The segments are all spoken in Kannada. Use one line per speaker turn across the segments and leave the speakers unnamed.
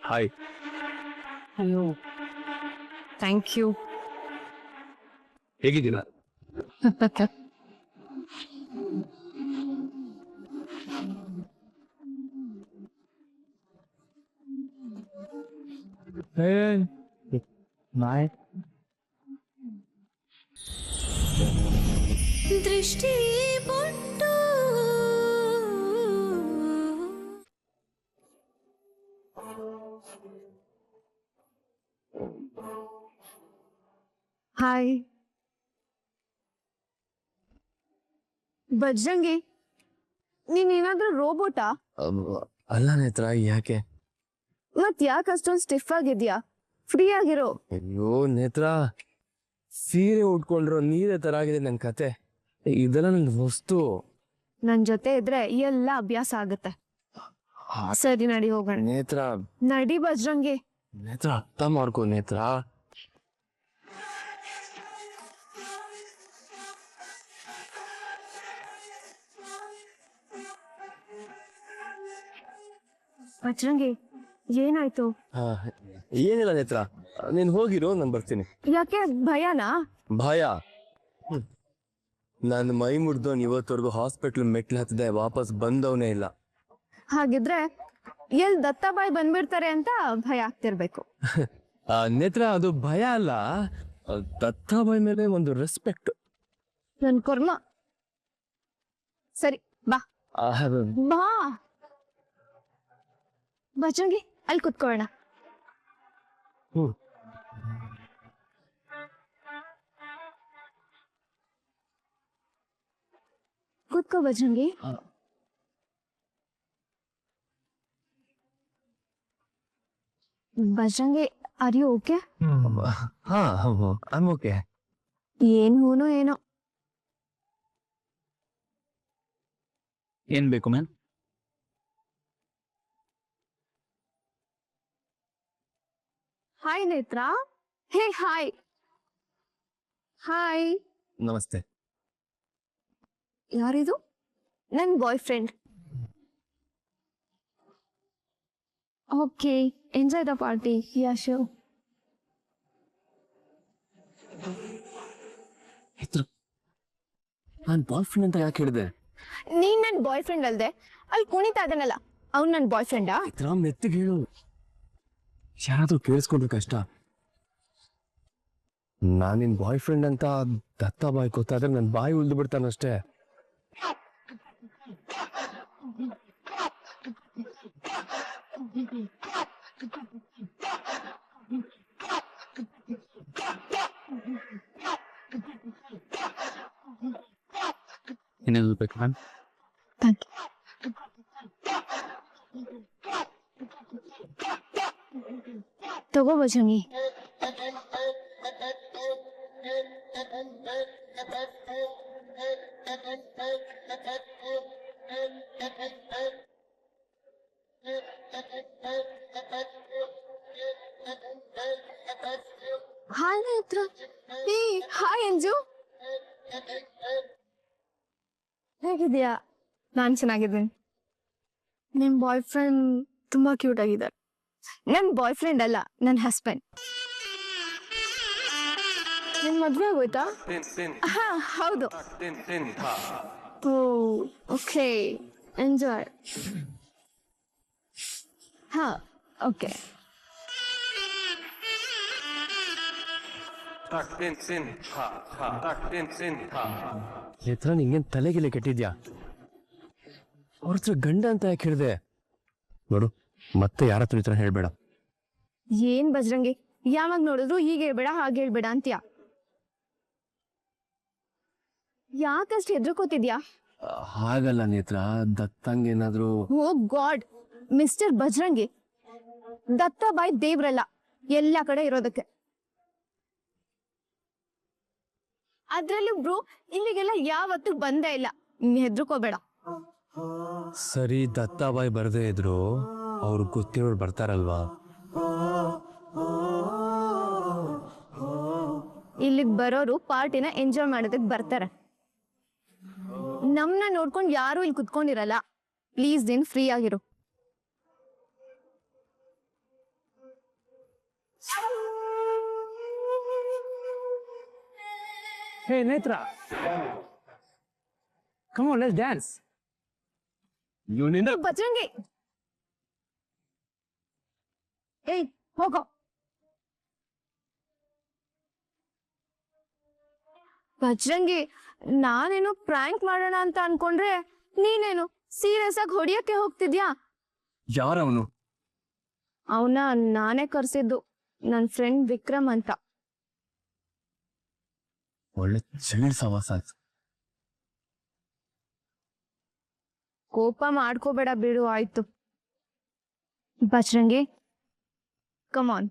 ಹಾಯ್.
ಅಯ್ಯೋ ಥ್ಯಾಂಕ್ ಯು.
ಹೇಗಿದ್ದೀರಾ?
ಬಾಯ್.
ದೃಷ್ಟಿ ಬೊಟ್ಟು
ಹಾಯ್ ಬಜ್ರಂಗಿ, ನೀನೇನಾದ್ರೂ ರೋಬೋಟಾ?
ಅಲ್ಲ ನೇತ್ರ, ಯಾಕೆ?
ಮತ್ ಯಾಕೆ ಅಷ್ಟೊಂದು ಸ್ಟಿಫ್ ಆಗಿದ್ಯಾ? ಫ್ರೀ ಆಗಿರೋ.
ಅಯ್ಯೋ ನೇತ್ರ, ಸೀರೆ ಉಟ್ಕೊಂಡ್ರು ನೀರೇ ತರ ಆಗಿದೆ ನನ್ ಕತೆ. ಇದೆಲ್ಲ ನನ್ ವಸ್ತು.
ನನ್ ಜೊತೆ ಇದ್ರೆ ಎಲ್ಲ ಅಭ್ಯಾಸ ಆಗುತ್ತೆ. ಸರಿ ನಡಿ ಹೋಗೋಣ.
ನೇತ್ರ
ನಡಿ ಬಜ್ರಂಗಿ.
ನೇತ್ರ ಅರ್ಥ ಮಾಡ್ಕೋ ನೇತ್ರ.
ಬಜ್ರಂಗಿ ಏನಾಯ್ತು?
ಏನಿಲ್ಲ ನೇತ್ರ, ನೀನ್ ಹೋಗಿರು, ನಾನು ಬರ್ತೀನಿ.
ಯಾಕೆ ಭಯನಾ?
ಭಯ? ನನ್ನ ಮೈ ಮುರಿದವನ್ ಇವತ್ತವರೆಗೂ ಹಾಸ್ಪಿಟ್ಲ್ ಮೆಟ್ಲು ಹತ್ತದೆ ವಾಪಸ್ ಬಂದವನೇ ಇಲ್ಲ.
ಹಾಗಿದ್ರೆ ಎಲ್ ದತ್ತಾಬಾಯಿ ಬಂದ್ಬಿಡ್ತಾರೆ ಅಂತ ಭಯ ಆಗ್ತಿರ್ಬೇಕು.
ನೇತ್ರ, ಅದು ಭಯ ಅಲ್ಲ, ದತ್ತಾಬಾಯಿ ಮೇಲೆ ಒಂದು ರೆಸ್ಪೆಕ್ಟ್.
ನನ್ ಕರ್ಮ. ಸರಿ ಬಾ ಬಾ ಬಜ್ರಂಗಿ, ಅಲ್ಲಿ ಕುತ್ಕೊಳ್ಳೋಣ. ಕೂತ್ಕೋ Bajrangi. Bajrangi, are you okay?
ಹಾ, ಐಮ್ ಓಕೆ.
ಏನ್ ಹೂನೋ ಏನೋ.
ಏನ್ ಬೇಕು ma'am?
Hi Netra. Hey hi. Hi.
ನಮಸ್ತೆ.
ಯಾರಿದು? ನನ್ boyfriend. Okay, enjoy the party. Yeah sure.
ನಾನ್ ಬಾಯ್ ಫ್ರೆಂಡ್ ಅಂತ ಯಾಕೆ ಹೇಳಿದೆ?
ನೀನ್ ನನ್ ಬಾಯ್ ಫ್ರೆಂಡ್ ಅಲ್ದೆ ಅಲ್ಲಿ ಕುಣಿತಾ ಇದನಲ್ಲ, ಅವ್ನ್ ನನ್ ಬಾಯ್ ಫ್ರೆಂಡಾ?
ಮೆತ್ತಿಗೆ ಹೇಳು, ಯಾರಾದ್ರೂ ಕೇಳಿಸ್ಕೊಂಡ್ರೆ ಕಷ್ಟ. ನಾನ್ ನಿನ್ ಬಾಯ್ ಫ್ರೆಂಡ್ ಅಂತ ದತ್ತಾಬಾಯ್ ಗೊತ್ತಾದ್ರೆ ನನ್ ಬಾಯಿ ಉಳ್ದು ಬಿಡ್ತಾನಷ್ಟೇ.
ಏನಾದ್ರು ಬೇಕು ಮ್ಯಾಮ್?
Thank you. ತಗೋ ಬಜಂಗಿ. Hi Netra. Hey hi Anju, ಹೇಗಿದ್ಯಾ? ನಾನ್ ಚೆನ್ನಾಗಿದ್ದೀನಿ. ನಿಮ್ ಬಾಯ್ ಫ್ರೆಂಡ್ ತುಂಬಾ ಕ್ಯೂಟ್ ಆಗಿದ್ದಾರೆ. ನನ್ ಬಾಯ್ ಫ್ರೆಂಡ್ ಅಲ್ಲ, ನನ್ ಹಸ್ಬೆಂಡ್. ನಿನ್ ಮದ್ವೆ ಆಗೋಯ್ತಾ? ಹಾ ಹೌದು. ಓ ಓಕೆ, ಎಂಜಾಯ್. ಹಾ ಓಕೆ.
ನೇತ್ರ, ನಿಂಗೇನ್ ತಲೆಗಿಲೆ ಕೆಟ್ಟಿದ್ಯಾ? ಅವ್ರ ಹತ್ರ ಗಂಡ ಅಂತ ಯಾಕೆ ಹೇಳಿದೆ? ನೋಡು, ಮತ್ತೆ ಯಾರ ಹತ್ರ ಈ ಥರ ಹೇಳ್ಬೇಡ.
ಏನ್ ಬಜ್ರಂಗಿ, ಯಾವಾಗ ನೋಡಿದ್ರು ಹೀಗೆ ಹೇಳ್ಬೇಡ ಹಾಗೆ ಹೇಳ್ಬೇಡ ಅಂತ್ಯ. ಯಾಕಷ್ಟು ಹೆದರ್ಕೋತಿದ್ಯಾ?
ಹಾಗಲ್ಲ ನೇತ್ರ, ದತ್ತಂಗೇನಾದ್ರೂ.
ಓ ಗಾಡ್, ಮಿಸ್ಟರ್ ಬಜ್ರಂಗಿ, ದತ್ತಾಬಾಯಿ ದೇವ್ರಲ್ಲ, ಎಲ್ಲ ಕಡೆ ಇರೋದಕ್ಕೆ. ಅದ್ರಲ್ಲೂ ಬ್ರೋ ಇಲ್ಲಿಗೆಲ್ಲ ಯಾವತ್ತೂ ಬಂದೇ ಇಲ್ಲ, ಹೆದರ್ಕೋಬೇಡ.
ಸರಿ, ದತ್ತಾಬಾಯಿ ಬರದೇ ಇದ್ರು ಅವ್ರು ಗೊತ್ತಿರೋರು ಬರ್ತಾರಲ್ವಾ?
ಇಲ್ಲಿಗೆ ಬರೋರು ಪಾರ್ಟಿನ ಎಂಜಾಯ್ ಮಾಡೋದಕ್ಕೆ ಬರ್ತಾರೆ. ನಮ್ನ ನೋಡ್ಕೊಂಡು ಯಾರು ಇಲ್ಲಿ ಕುತ್ಕೊಂಡಿರಲ್ಲ. ಪ್ಲೀಸ್ ನೀನ್ ಫ್ರೀ ಆಗಿರು.
Hey, Netra. Come on, let's dance. You need a...
Bajrangi ಏಯ್ ಹೋಗೋ. ಬಜರಂಗಿ, ನಾನೇನು ಪ್ರ್ಯಾಂಕ್ ಮಾಡೋಣ ಅಂತ ಅನ್ಕೊಂಡ್ರೆ ನೀನೇನು ಸೀರಿಯಸ್ ಆಗಿ ಹೊಡಿಯಕ್ಕೆ ಹೋಗ್ತಿದ್ಯಾ?
ಯಾರವನು?
ಅವನ ನಾನೇ ಕರ್ಸಿದ್ದು, ನನ್ನ ಫ್ರೆಂಡ್ ವಿಕ್ರಮ್ ಅಂತ.
ಒಳ್ಳೆ ಚಳಿ ಸವಾಸ ಆಯ್ತು.
ಕೋಪ ಮಾಡ್ಕೋಬೇಡ ಬಿಡು, ಆಯ್ತು. ಬಜರಂಗಿ, ಕಮಾನ್.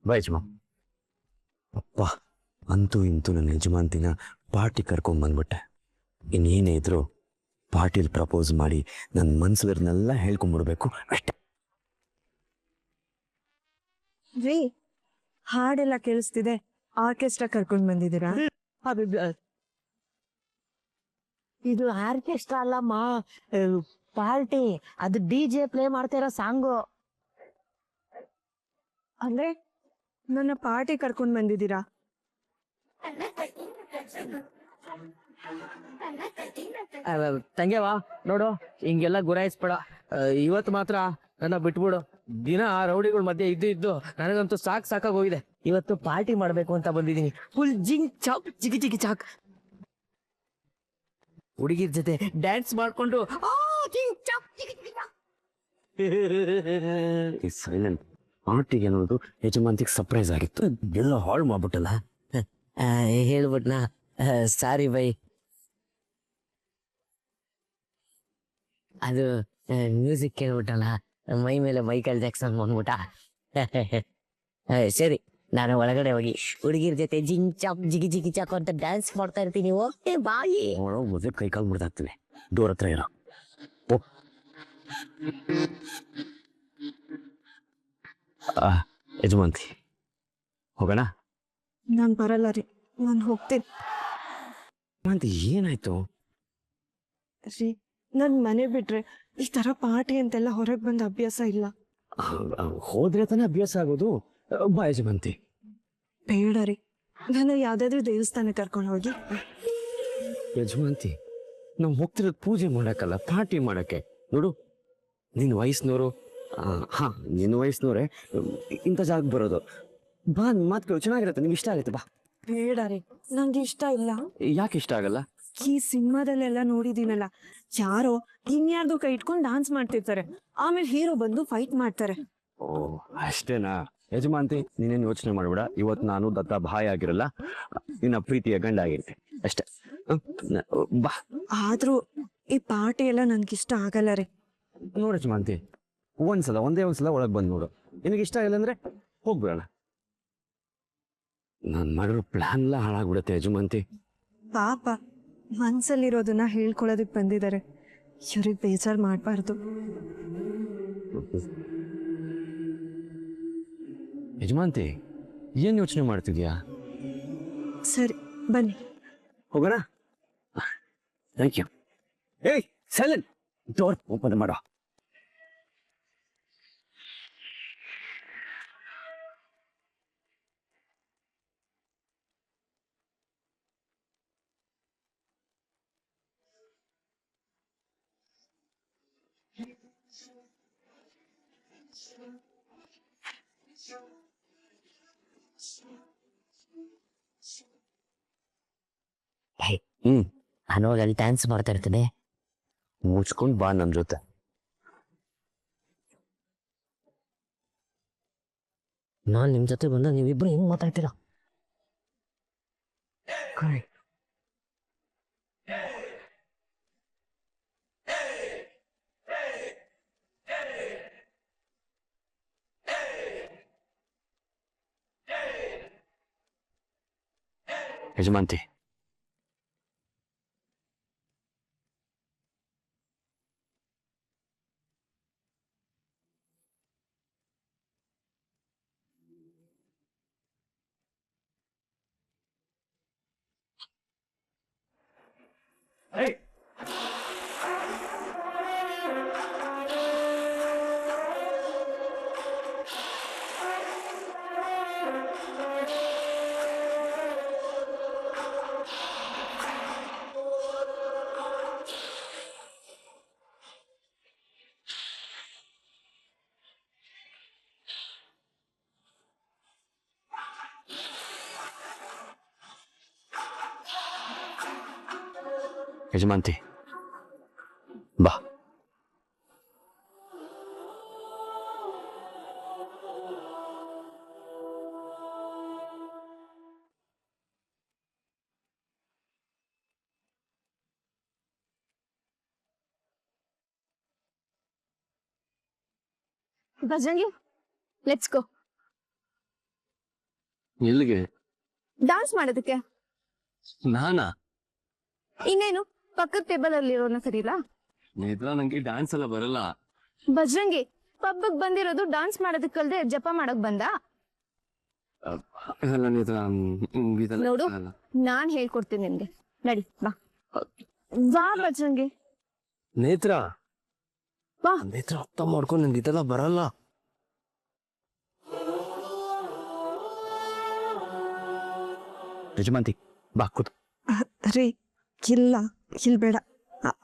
ಬಾಯ್ ಯಜಮಾ. ಅಪ್ಪ, ಅಂತೂ ಇಂತೂ ನನ್ನ ಯಜಮಾನ್ತಿನ ಪಾರ್ಟಿ ಕರ್ಕೊಂಬಂದ್ಬಿಟ್ಟೆ. ಇನ್ನೇನೇ ಇದ್ರು ಪಾರ್ಟಿಲಿ ಪ್ರಪೋಸ್ ಮಾಡಿ ನನ್ನ ಮನ್ಸಲ್ಲಿರನ್ನೆಲ್ಲ ಹೇಳ್ಕೊಂಬಿಡ್ಬೇಕು ಅಷ್ಟೇ.
ರೀ, ಹಾಡೆಲ್ಲ ಕೇಳಿಸ್ತಿದೆ, ಆರ್ಕೆಸ್ಟ್ರಾ ಕರ್ಕೊಂಡ್ ಬಂದಿದ್ದೀರಾ?
ಇದು ಆರ್ಕೆಸ್ಟ್ರಾ ಅಲ್ಲಮ್ಮ, ಪಾರ್ಟಿ. ಅದು DJ ಪ್ಲೇ ಮಾಡ್ತಾ ಇರೋ ಸಾಂಗು.
ಅಂದ್ರೆ ನನ್ನ ಪಾರ್ಟಿ ಕರ್ಕೊಂಡ್ ಬಂದಿದ್ದೀರಾ?
ತಂಗ್ಯವಾ ನೋಡು, ಹಿಂಗೆಲ್ಲ ಗುರಾಯಿಸ್ಬೇಡ. ಇವತ್ತು ಮಾತ್ರ ನನ್ನ ಬಿಟ್ಬಿಡು. ದಿನ ಆ ರೌಡಿಗಳ ಮಧ್ಯೆ ಇದ್ದು ನನಗಂತೂ ಸಾಕಾಗಿ ಹೋಗಿದೆ. ಇವತ್ತು ಪಾರ್ಟಿ ಮಾಡ್ಬೇಕು ಅಂತ ಬಂದಿದ್ದೀನಿ. ಫುಲ್ ಜಿಂಗ್ ಚಾಕ್ ಜಿಗಿ ಜಿಗಿ ಚಾಕ್. ಹುಡುಗಿರ್ ಜೊತೆ ಡ್ಯಾನ್ಸ್ ಮಾಡ್ಕೊಂಡು
ಸೈಲೆಂಟ್. ಪಾರ್ಟಿಗೆ ಅನ್ನೋದು ಯಜಮಾನ್ತಿಗೆ ಸರ್ಪ್ರೈಸ್ ಆಗಿತ್ತು, ಎಲ್ಲ ಹಾಳು ಮಾಡ್ಬಿಟ್ಟಲ್ಲ.
ಹೇಳ್ಬಿಟ್ನಾ? ಸಾರಿ ಬೈ. ಅದು ಮ್ಯೂಸಿಕ್ ಕೇಳ್ಬಿಟ್ಟಲ್ಲ, ಮೈ ಮೇಲೆ ಮೈಕಲ್ ಜಾಕ್ಸನ್ ಬಂದ್ಬಿಟ್ಟ. ಸರಿ, ನಾನು ಒಳಗಡೆ ಹೋಗಿ ಹುಡುಗಿರ್ ಜೊತೆ ಜಿಂಗ್ ಚಾಕ್ ಜಿಗಿ ಜಿಗಿ ಚಾಕ್ ಅಂತ ಡ್ಯಾನ್ಸ್ ಮಾಡ್ತಾ ಇರ್ತೀನಿ. ಓಕೆ ಬಾಯಿ.
ಒಳಗೆ ಮೊದಲು ಕೈ ಕಾಲು ಮುರಿದಾಗ್ತದೆ. ಡೋರ್ ಹತ್ರ ಇರೋ. ಓ, ಯಜಮಾನ್ತಿ ಹೋಗೋಣ?
ನಾನ್ ಬರಲ್ಲ ರೀ, ನಾನ್ ಹೋಗ್ತೀನಿ.
ಯಜಮಾನ್ತಿ ಏನಾಯ್ತು?
ರೀ, ನನ್ ಮನೆ ಬಿಟ್ರೆ ಈ ತರ ಪಾರ್ಟಿ ಅಂತೆಲ್ಲ ಹೊರಗ್ ಬಂದ ಅಭ್ಯಾಸ ಇಲ್ಲ.
ಹೋದ್ರೆ ತಾನೇ ಅಭ್ಯಾಸ ಆಗೋದು. ಬಾ ಯಜಮಾನ್ತಿ.
ಬೇಡ ರೀ, ನನ್ನ ಯಾವ್ದಾದ್ರು ದೇವಸ್ಥಾನ ಕರ್ಕೊಂಡು ಹೋಗಿ.
ಯಜಮಾನ್ತಿ, ನಾವು ಹೋಗ್ತಿರೋದು ಪೂಜೆ ಮಾಡಕ್ಕಲ್ಲ, ಪಾರ್ಟಿ ಮಾಡಕ್ಕೆ. ನೋಡು, ನಿನ್ನ ವಯಸ್ಸಿನವರು, ಹಾ ನಿನ್ನ ವಯಸ್ಸಿನವರೇ ಇಂಥ ಜಾಗಕ್ಕೆ ಬರೋದು. ಬಾ, ನಿಮ್ಮ ಮಾತುಗಳು ಚೆನ್ನಾಗಿರುತ್ತೆ, ನಿಮ್ಗೆ ಇಷ್ಟ ಆಗುತ್ತೆ. ಬಾ.
ಬೇಡ ರೀ, ನಂಗೆ ಇಷ್ಟ ಇಲ್ಲ.
ಯಾಕೆ ಇಷ್ಟ ಆಗಲ್ಲ?
ಈ ಸಿನಿಮಾದಲ್ಲೆಲ್ಲ ನೋಡಿದೀನಲ್ಲ, ಯಾರೋ ಇನ್ಯಾರ್ದು ಕೈ ಇಟ್ಕೊಂಡು ಡಾನ್ಸ್ ಮಾಡ್ತಿರ್ತಾರೆ, ಆಮೇಲೆ ಹೀರೋ ಬಂದು ಫೈಟ್ ಮಾಡ್ತಾರೆ.
ಓ, ಅಷ್ಟೇನಾ? ಯಜಮಾನ್ತಿ, ನೀನೇನು ಯೋಚನೆ ಮಾಡಬೇಡ. ಇವತ್ತು ನಾನು ದತ್ತ ಭಾಯ ಆಗಿರಲ್ಲ, ನಿನ್ನ ಪ್ರೀತಿಯ ಗಂಡ ಆಗಿರ್ತೆ ಅಷ್ಟೇ. ಬಾ.
ಆದ್ರೂ ಈ ಪಾರ್ಟಿ ಎಲ್ಲ ನನ್ಗಿಷ್ಟ ಆಗಲ್ಲ ರೀ.
ನೋಡು ಯಜಮಾನ್ತಿ, ಒಂದೇ ಒಂದ್ಸಲ ಒಳಗೆ ಬಂದು ನೋಡು. ನಿನಗೆ ಇಷ್ಟ ಇಲ್ಲ ಅಂದ್ರೆ ಹೋಗ್ಬಿಡೋಣ. ನಾನು ಮಾಡಿರೋ ಪ್ಲಾನ್ ಎಲ್ಲ ಹಾಳಾಗ್ಬಿಡುತ್ತೆ ಯಜಮಾನ್ತಿ.
ಪಾಪ, ಮನ್ಸಲ್ಲಿರೋದನ್ನ ಹೇಳ್ಕೊಳ್ಳೋದಕ್ ಬಂದಿದ್ದಾರೆ, ಇವ್ರಿಗೆ ಬೇಜಾರ್ ಮಾಡ್ಬಾರ್ದು.
ಯಜಮಾನ್ತಿ, ಏನ್ ಯೋಚನೆ ಮಾಡ್ತಿದ್ಯಾ?
ಸರಿ, ಬನ್ನಿ.
ಹೋಗೋಣ? Thank you. ಏಯ್ ಸೈಲೆಂಟ್, ಡೋರ್ ಓಪನ್ ಮಾಡೋ.
ನಾನು ಅಲ್ಲಿ ಡ್ಯಾನ್ಸ್ ಮಾಡ್ತಾ ಇರ್ತೀನಿ.
ಮುಚ್ಕೊಂಡು ಬಾ ನನ್ನ ಜೊತೆ.
ನಾನು ನಿಮ್ ಜೊತೆ ಬಂದ ನೀವಿಬ್ರು ಹೆಂಗ್ ಮಾತಾಡ್ತೀರಾ?
ಯಜಮಾನ್ತಿ, ಯಜಮಾಂತಿ ಬಾ.
ಭಜಂಗಿ ಲೆಟ್ಸ್ ಗೋ.
ಎಲ್ಲಿಗೆ?
ಡಾನ್ಸ್ ಮಾಡೋದಕ್ಕೆ.
ನಾನಾ?
ಇನ್ನೇನು ಪಕ್ಕದ ಟೇಬಲ್ ಅಲ್ಲಿರೋನ ಸರಿಲ್ಲ.
ನೇತ್ರ ನಂಗೆ ಡ್ಯಾನ್ಸ್ ಎಲ್ಲ ಬರಲ್ಲ.
ಭಜರಂಗಿ ಪಬ್ಬಕ್ ಬಂದಿರೋದು ಡಾನ್ಸ್ ಮಾಡೋದಕ್ಕಲ್ದೆ ಜಪ ಮಾಡಕ್ ಬಂದ.
ಇದೆಲ್ಲ ನೇತ್ರ ಇದೆಲ್ಲ
ನೋಡು
ಬರಲ್ಲ.
ನಾನ್ ಹೇಳ್ಕೊಡ್ತೀನಿ ನಿನ್ಗೆ. ನಡಿ ಬಾ ಬಾ ಭಜರಂಗಿ
ನೇತ್ರ
ಬಾ.
ನೇತ್ರ ಅರ್ಥ ಮಾಡ್ಕೊಂಡು ನಂಗೆ ಇದೆಲ್ಲ ಬರಲ್ಲ. ಯಜಮಾಂತಿ ಬಾ ಕೂತು.
ರೀ ಇಲ್ಲ ಇಲ್ಲಿ ಬೇಡ,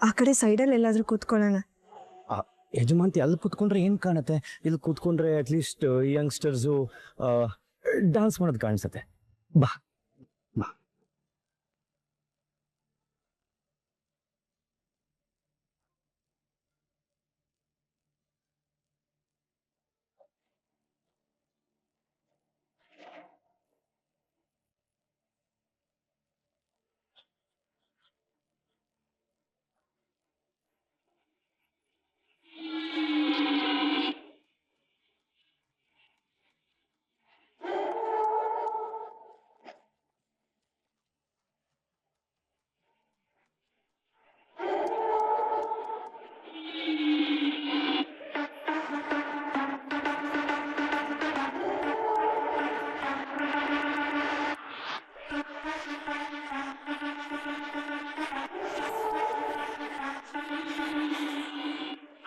ಆ ಕಡೆ ಸೈಡಲ್ಲಿ ಎಲ್ಲಾದ್ರೂ ಕೂತ್ಕೊಳ್ಳೋಣ.
ಯಜಮಾಂತಿ ಅಲ್ಲಿ ಕೂತ್ಕೊಂಡ್ರೆ ಏನ್ ಕಾಣತ್ತೆ? ಇಲ್ಲಿ ಕೂತ್ಕೊಂಡ್ರೆ ಅಟ್ಲೀಸ್ಟ್ ಯಂಗ್ಸ್ಟರ್ಸು ಡಾನ್ಸ್ ಮಾಡೋದು ಕಾಣಿಸತ್ತೆ. ಬಾ ಬಾ.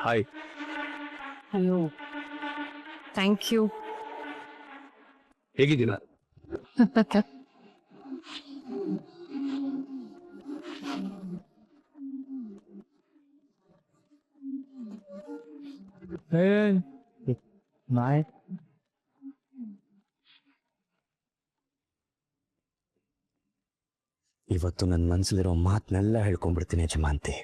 ಹಾಯ್.
ಅಯ್ಯೋ ಥ್ಯಾಂಕ್ ಯು.
ಹೇಗಿದ್ದೀರಾ?
ಬಾಯ್.
ಇವತ್ತು ನನ್ನ ಮನಸ್ಸಲ್ಲಿರೋ ಮಾತನ್ನೆಲ್ಲ ಹೇಳ್ಕೊಂಡ್ಬಿಡ್ತೀನಿ ಯಜಮಾಂತಿ.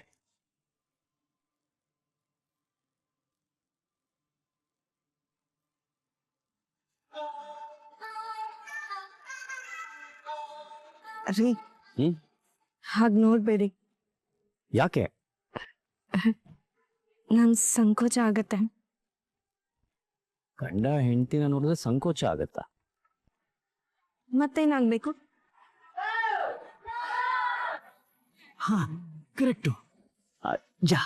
ರೀ ಹಾಗೆ ನೋಡ್ಬೇಡಿ,
ಯಾಕೆ?
ನನ್ ಸಂಕೋಚ ಆಗತ್ತೆ.
ಗಂಡ ಹೆಂಡತಿನ ನೋಡಿದ್ರೆ ಸಂಕೋಚ ಆಗತ್ತಾ?
ಮತ್ತೇನಾಗ್ಬೇಕು?
ಹಾ ಕರೆಕ್ಟು. ಜಾ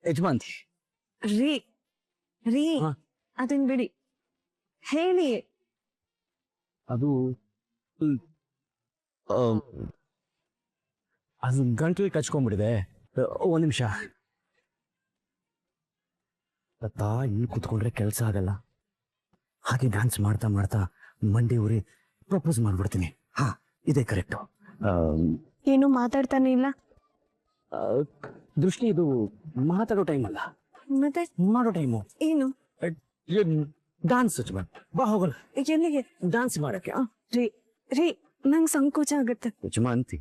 ಯಜಮಾಂತಿ.
ರೀ ರೀ
ಹಾ.
ಅದನ್ ಬಿಡಿ, ಹೇಳಿ.
ಅದು ಅದು ಗಂಟ್ಲಿಗೆ ಕಚ್ಕೊಂಡ್ಬಿಟ್ಟಿದೆ. ಒಂದ್ ನಿಮಿಷ. ಲತಾ, ಇಲ್ಲಿ ಕೂತ್ಕೊಂಡ್ರೆ ಕೆಲಸ ಆಗಲ್ಲ. ಹಾಗೆ ಡ್ಯಾನ್ಸ್ ಮಾಡ್ತಾ ಮಾಡ್ತಾ ಮಂಡಿ ಉರಿ ಪ್ರಪೋಸ್ ಮಾಡ್ಬಿಡ್ತೀನಿ. ಹಾ ಇದೇ ಕರೆಕ್ಟು.
ಏನು ಮಾತಾಡ್ತಾನೆ ಇಲ್ಲ.
ದೃಷ್ಟಿ, ಇದು ಮಾತಾಡೋ ಟೈಮ್ ಅಲ್ಲ,
ಮತ್ತೆ
ಮಾಡೋ ಟೈಮು.
ಏನು?
ಡಾನ್ಸ್ ಯಜಮಾನ್, ಬಾ ಹೋಗೋಣ
ಎಲ್ಲಿಗೆ?
ಡಾನ್ಸ್ ಮಾಡಕ್ಕೆ.
ರೀ ರೀ ನಂಗೆ ಸಂಕೋಚ ಆಗತ್ತೆ.
ಯಜಮಾಂತಿ,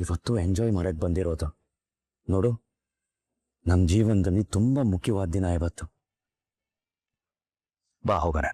ಇವತ್ತು ಎಂಜಾಯ್ ಮಾಡಕ್ ಬಂದಿರೋದು. ನೋಡು, ನಮ್ಮ ಜೀವನದಲ್ಲಿ ತುಂಬಾ ಮುಖ್ಯವಾದ ದಿನ ಇವತ್ತು. ಬಾ ಹೋಗೋಣ.